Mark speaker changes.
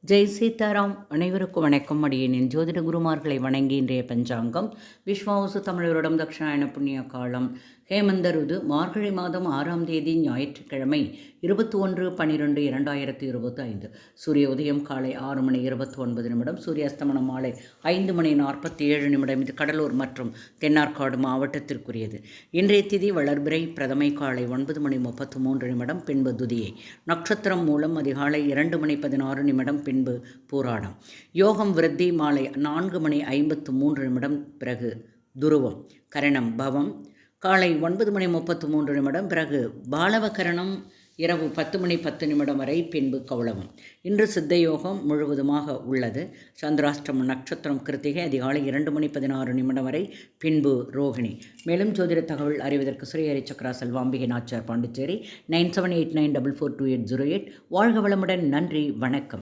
Speaker 1: ஜெய் சீதாராம். அனைவருக்கும் வணக்கம். அடியேனின் ஜோதிட குருமார்களை வணங்கி இன்றைய பஞ்சாங்கம் விஸ்வாவசு தமிழரிடம் தட்சிணாயன புண்ணிய காலம் ஹேமந்த ருது மார்கழி மாதம் 6ஆம் தேதி ஞாயிற்றுக்கிழமை 21/12/2025. சூரிய உதயம் காலை 6:29. சூரிய அஸ்தமனம் மாலை 5:47. இது கடலூர் மற்றும் தென்னார்காடு மாவட்டத்திற்குரியது. இன்றைய திதி வளர்பிறை பிரதமை காலை 9:33. பின்பு துதியை. நட்சத்திரம் மூலம் அதிகாலை 2:16. பின்பு பூராடம். யோகம் விருத்தி மாலை 4:53. பிறகு துருவம். கரணம் பவம் காலை 9:33. பிறகு பாலவகரணம் இரவு 10:10 வரை. பின்பு கௌளவம். இன்று சித்த யோகம் முழுவதுமாக உள்ளது. சந்திராஷ்டம நட்சத்திரம் கிருத்திகை அதிகாலை 2:16 வரை. பின்பு ரோகிணி. மேலும் ஜோதிட தகவல் அறிவதற்கு ஸ்ரீஹரி சக்கரா செல்வாம்பிகை நாச்சியார், பாண்டிச்சேரி 9789442808. வாழ்க வளமுடன். நன்றி, வணக்கம்.